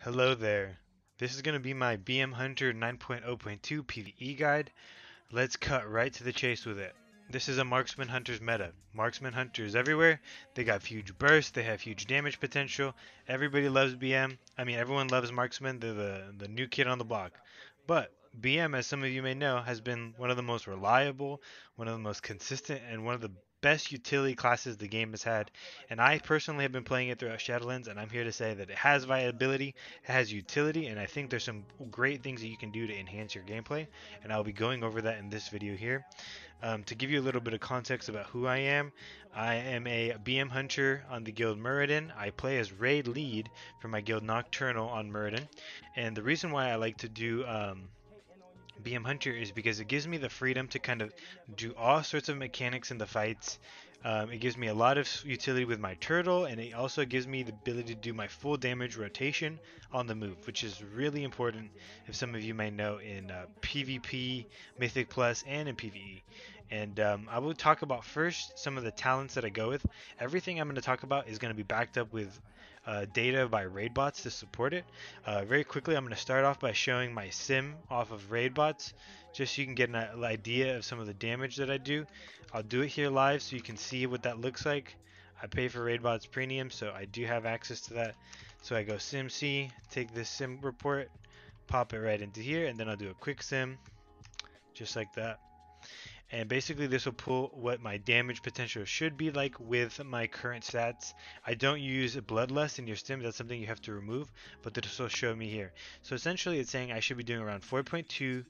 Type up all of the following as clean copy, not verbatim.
Hello there. This is going to be my BM Hunter 9.0.2 PvE guide. Let's cut right to the chase with it. This is a marksman hunter's meta. Marksman hunters everywhere. They got huge bursts, they have huge damage potential. Everybody loves BM. Everyone loves marksman. They're the new kid on the block. But BM, as some of you may know, has been one of the most reliable, one of the most consistent, and one of the best utility classes the game has had. And I personally have been playing it throughout Shadowlands, and I'm here to say that it has viability, it has utility, and I think there's some great things that you can do to enhance your gameplay, and I'll be going over that in this video here. To give you a little bit of context about who I am a BM hunter on the guild Muradin. I play as raid lead for my guild Nocturnal on Muradin, and the reason why I like to do BM Hunter is because it gives me the freedom to kind of do all sorts of mechanics in the fights. It gives me a lot of utility with my turtle, and it also gives me the ability to do my full damage rotation on the move, which is really important, if some of you may know, in PvP, Mythic Plus, and in PvE. And I will talk about first some of the talents that I go with. Everything I'm going to talk about is going to be backed up with data by raid bots to support it. Very quickly, I'm going to start off by showing my sim off of raid bots, just so you can get an idea of some of the damage that I do. I'll do it here live so you can see what that looks like. I pay for raid bots premium, so I do have access to that. So I go sim C, take this sim report, pop it right into here, and then I'll do a quick sim, just like that. And basically this will pull what my damage potential should be like with my current stats. I don't use Bloodlust in your sim, that's something you have to remove, but this will show me here. So essentially it's saying I should be doing around 4.2k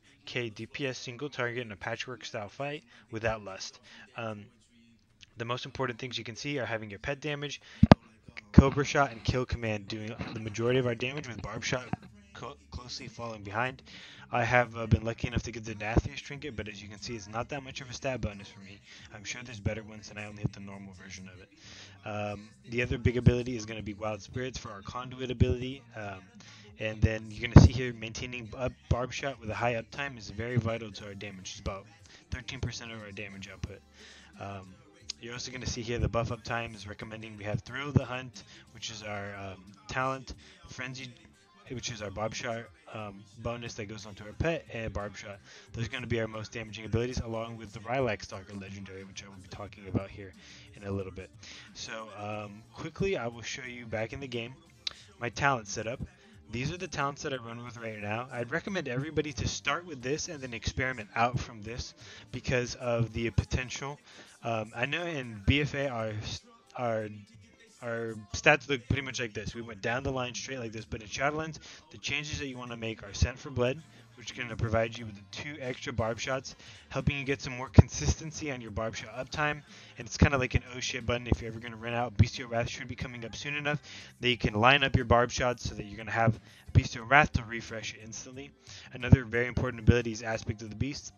DPS single target in a patchwork style fight without lust. The most important things you can see are having your pet damage, Cobra Shot, and Kill Command doing the majority of our damage, with Barb Shot closely following behind. I have been lucky enough to get the Nathius trinket, but as you can see, it's not that much of a stat bonus for me. I'm sure there's better ones, and I only hit the normal version of it. The other big ability is going to be Wild Spirits for our conduit ability. And then you're going to see here maintaining Barb Shot with a high uptime is very vital to our damage. It's about 13% of our damage output. You're also going to see here the buff up time is recommending we have Thrill the Hunt, which is our talent, Frenzy, which is our Barb Shot bonus that goes onto our pet, and Barb Shot. Those are going to be our most damaging abilities, along with the Rylax Stalker legendary, which I will be talking about here in a little bit. So quickly, I will show you back in the game my talent setup. These are the talents that I run with right now. I'd recommend everybody to start with this and then experiment out from this because of the potential. I know in BFA our stats look pretty much like this. We went down the line straight like this, but in Shadowlands, the changes that you want to make are Scent for Blood, which is going to provide you with 2 extra barb shots, helping you get some more consistency on your barb shot uptime. And it's kind of like an oh shit button if you're ever going to run out. Bestial Wrath should be coming up soon enough that you can line up your barb shots so that you're going to have Bestial Wrath to refresh instantly. Another very important ability is Aspect of the Beast,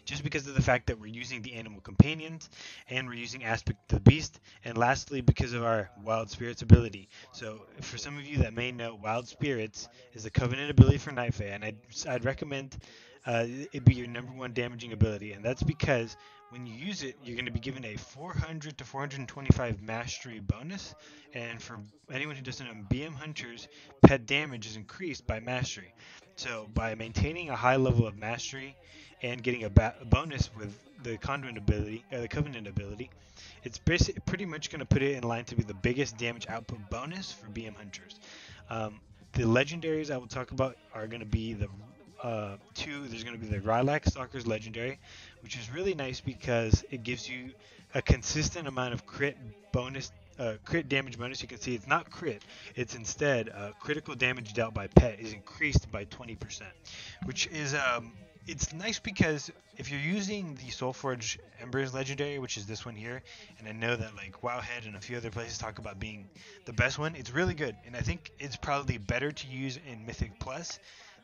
just because of the fact that we're using the animal companions and we're using Aspect of the Beast, and lastly because of our Wild Spirits ability. So for some of you that may know, Wild Spirits is a Covenant ability for Night Fae, and I'd recommend it be your #1 damaging ability, and that's because when you use it, you're going to be given a 400 to 425 mastery bonus, and for anyone who doesn't know, BM Hunters pet damage is increased by mastery. So by maintaining a high level of mastery and getting a bonus with the conduit ability, the covenant ability, it's pretty much going to put it in line to be the biggest damage output bonus for BM Hunters. The legendaries I will talk about are going to be the there's going to be the Rylax Stalker's legendary, which is really nice because it gives you a consistent amount of crit damage bonus. You can see it's not crit, it's instead critical damage dealt by pet is increased by 20%, which is it's nice because if you're using the Soulforge Embers legendary, which is this one here, and I know that like Wowhead and a few other places talk about being the best one, it's really good, and I think it's probably better to use in Mythic Plus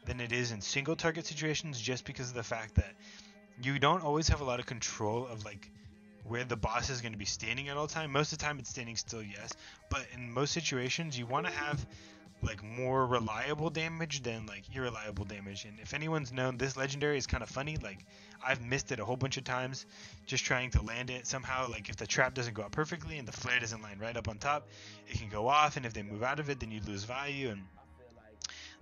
than it is in single target situations, just because of the fact that you don't always have a lot of control of like where the boss is going to be standing at all time. Most of the time it's standing still, yes, but in most situations you want to have like more reliable damage than like irreliable damage. And if anyone's known, this legendary is kind of funny. Like I've missed it a whole bunch of times just trying to land it somehow. Like if the trap doesn't go out perfectly and the flare doesn't line right up on top, it can go off, and if they move out of it, then you lose value. And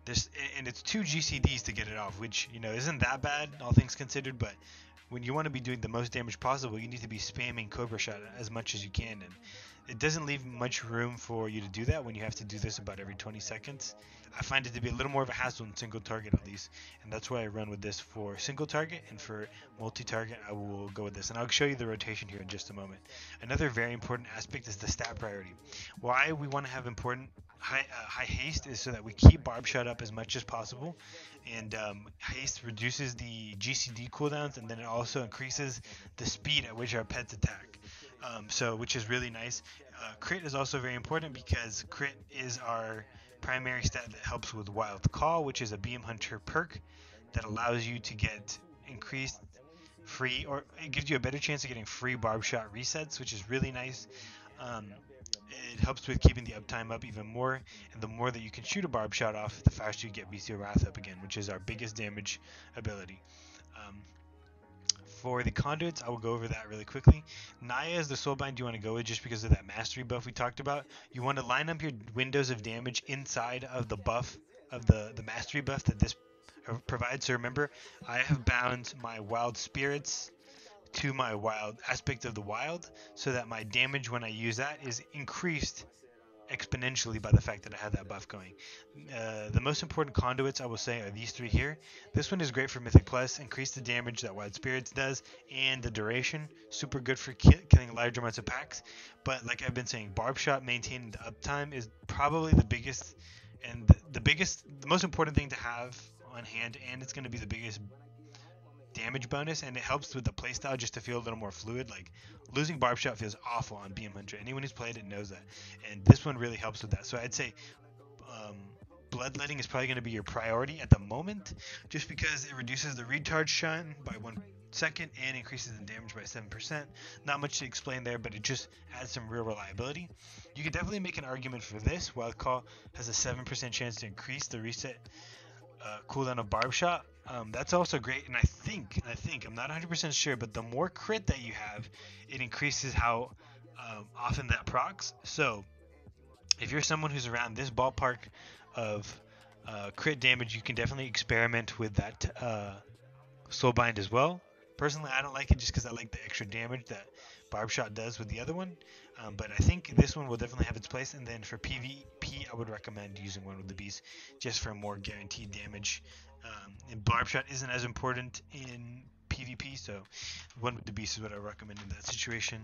This, and it's 2 GCDs to get it off, which, you know, isn't that bad, all things considered, but when you want to be doing the most damage possible, you need to be spamming Cobra Shot as much as you can, and it doesn't leave much room for you to do that when you have to do this about every 20 seconds. I find it to be a little more of a hassle in single target at least, and that's why I run with this for single target, and for multi-target I will go with this. And I'll show you the rotation here in just a moment. Another very important aspect is the stat priority. Why we want to have important high haste is so that we keep Barb Shot up as much as possible, and haste reduces the GCD cooldowns, and then it also increases the speed at which our pets attack. Which is really nice. Crit is also very important because crit is our primary stat that helps with Wild Call, which is a BM Hunter perk that allows you to get increased free, or it gives you a better chance of getting free Barb Shot resets, which is really nice. It helps with keeping the uptime up even more, and the more that you can shoot a Barb Shot off, the faster you get Bestial Wrath up again, which is our biggest damage ability. For the conduits, I will go over that really quickly. Naya is the soulbind you want to go with just because of that mastery buff we talked about. You want to line up your windows of damage inside of the buff, of the mastery buff that this provides. So remember, I have bound my wild spirits to my wild aspect of the wild, so that my damage when I use that is increased exponentially by the fact that I have that buff going. The most important conduits I will say are these 3 here. This one is great for Mythic Plus, increase the damage that Wild Spirits does, and the duration, super good for killing large amounts of packs. But like I've been saying, Barb Shot maintaining the uptime is probably the biggest, and the most important thing to have on hand, and it's going to be the biggest damage bonus, and it helps with the playstyle just to feel a little more fluid. Like, losing Barb Shot feels awful on BM Hunter. Anyone who's played it knows that, and this one really helps with that. So I'd say Bloodletting is probably going to be your priority at the moment, just because it reduces the recharge shine by 1 second and increases the damage by 7%. Not much to explain there, but it just adds some real reliability. You could definitely make an argument for this. Wild Call has a 7% chance to increase the reset cooldown of Barb Shot. That's also great, and I think I'm not 100% sure, but the more crit that you have, it increases how often that procs. So if you're someone who's around this ballpark of crit damage, you can definitely experiment with that Soulbind as well. Personally, I don't like it just because I like the extra damage that Barb Shot does with the other one. But I think this one will definitely have its place. And then for PvP, I would recommend using one with the Beast just for more guaranteed damage. And Barb Shot isn't as important in PvP, so one with the Beast is what I recommend in that situation.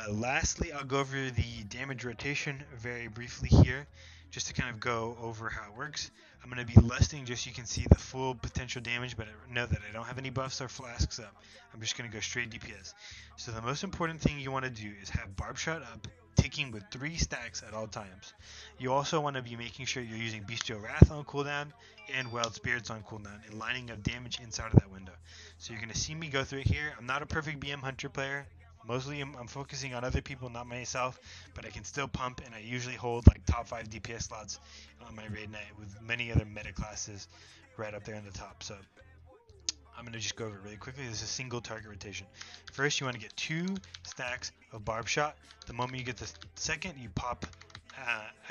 Lastly, I'll go over the damage rotation very briefly here, just to kind of go over how it works. I'm going to be lusting just so you can see the full potential damage, but I know that I don't have any buffs or flasks up. I'm just going to go straight DPS. So the most important thing you want to do is have Barb Shot up, ticking with 3 stacks at all times. You also want to be making sure you're using Bestial Wrath on cooldown and Wild Spirits on cooldown, and lining up damage inside of that window. So you're going to see me go through it here. I'm not a perfect BM Hunter player. Mostly I'm focusing on other people, not myself, but I can still pump, and I usually hold like top 5 DPS slots on my raid night with many other meta classes right up there on the top. So I'm going to just go over it really quickly. This is single target rotation. First, you want to get 2 stacks of Barb Shot. The moment you get the second, you pop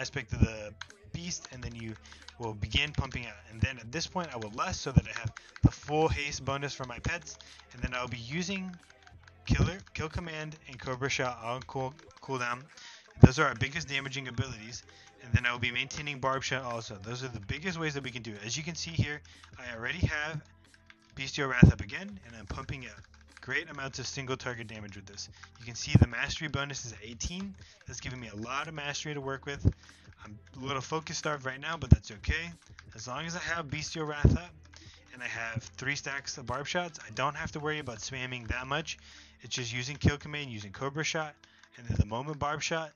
aspect of the Beast, and then you will begin pumping out. And then at this point, I will lust so that I have the full haste bonus for my pets, and then I'll be using Kill Command and Cobra Shot on cooldown. Those are our biggest damaging abilities, and then I will be maintaining Barb Shot also. Those are the biggest ways that we can do it. As you can see here, I already have Bestial Wrath up again, and I'm pumping out great amounts of single target damage with this. You can see the mastery bonus is at 18. That's giving me a lot of mastery to work with. I'm a little focus starved right now, but that's okay. As long as I have Bestial Wrath up and I have 3 stacks of Barb Shots, I don't have to worry about spamming that much. It's just using Kill Command, using Cobra Shot, and then the moment Barb Shot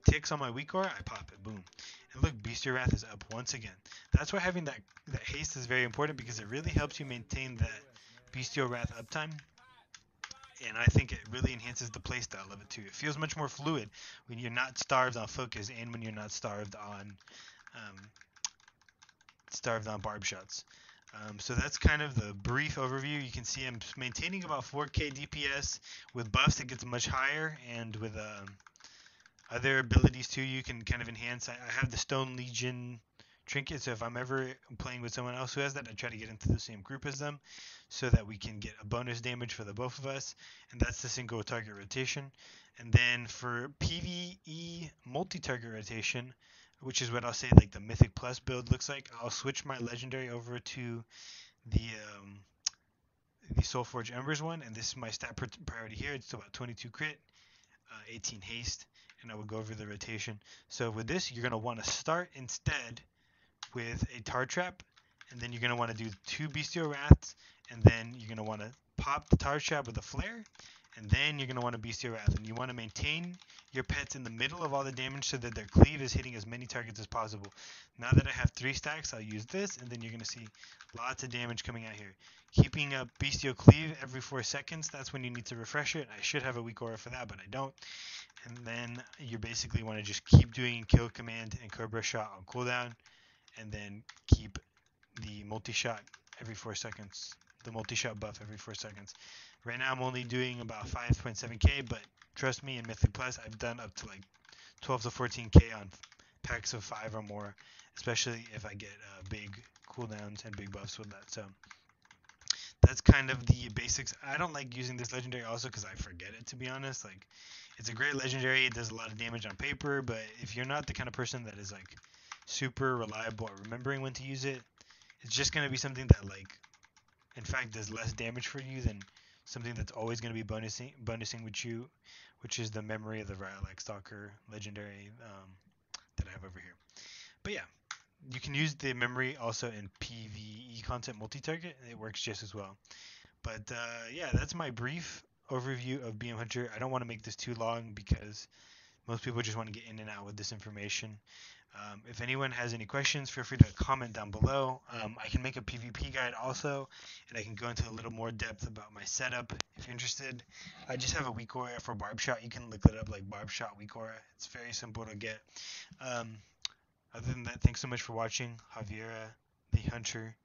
ticks on my weak aura, I pop it. Boom. And look, Bestial Wrath is up once again. That's why having that haste is very important, because it really helps you maintain that Bestial Wrath uptime. And I think it really enhances the playstyle of it too. It feels much more fluid when you're not starved on focus, and when you're not starved on Barb Shots. So that's kind of the brief overview. You can see I'm maintaining about 4k DPS. With buffs it gets much higher, and with other abilities too you can kind of enhance. I have the Stone Legion trinket. So if I'm ever playing with someone else who has that, I try to get into the same group as them so that we can get a bonus damage for the both of us. And that's the single target rotation. And then for PvE multi-target rotation, which is what I'll say like the Mythic Plus build looks like, I'll switch my legendary over to the um, the Soulforge Embers one, and this is my stat priority here. It's about 22 crit, 18 haste, and I will go over the rotation. So with this, you're going to want to start instead with a tar trap, and then you're going to want to do 2 bestial wraths, and then you're going to want to pop the tar trap with a flare, and then you're going to want to bestial wrath, and you want to maintain your pets in the middle of all the damage so that their cleave is hitting as many targets as possible. Now that I have 3 stacks, I'll use this, and then you're going to see lots of damage coming out here. Keeping up bestial cleave every 4 seconds, that's when you need to refresh it. I should have a weak aura for that, but I don't. And then you basically want to just keep doing kill command and cobra shot on cooldown, and then keep the multi-shot every 4 seconds, the multi-shot buff every 4 seconds. Right now I'm only doing about 5.7k, but trust me, in Mythic Plus I've done up to like 12 to 14k on packs of 5 or more, especially if I get big cooldowns and big buffs with that. So that's kind of the basics. I don't like using this legendary also because I forget it, to be honest. Like, it's a great legendary, it does a lot of damage on paper, but if you're not the kind of person that is like super reliable at remembering when to use it, it's just going to be something that like in fact does less damage for you than something that's always going to be bonusing with you, which is the Memory of the Rylak Stalker legendary that I have over here. But yeah, you can use the memory also in PvE content multi-target, and it works just as well. But yeah, that's my brief overview of BM Hunter. I don't want to make this too long because most people just want to get in and out with this information. If anyone has any questions, feel free to comment down below. I can make a PvP guide also, and I can go into a little more depth about my setup if you're interested. I just have a weak aura for barb shot. You can look it up like barb shot weak aura. It's very simple to get. Um, Other than that, thanks so much for watching. Javiera, the Hunter,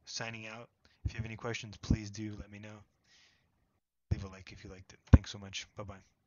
signing out. If you have any questions, please do let me know. Leave a like if you liked it. Thanks so much. Bye bye.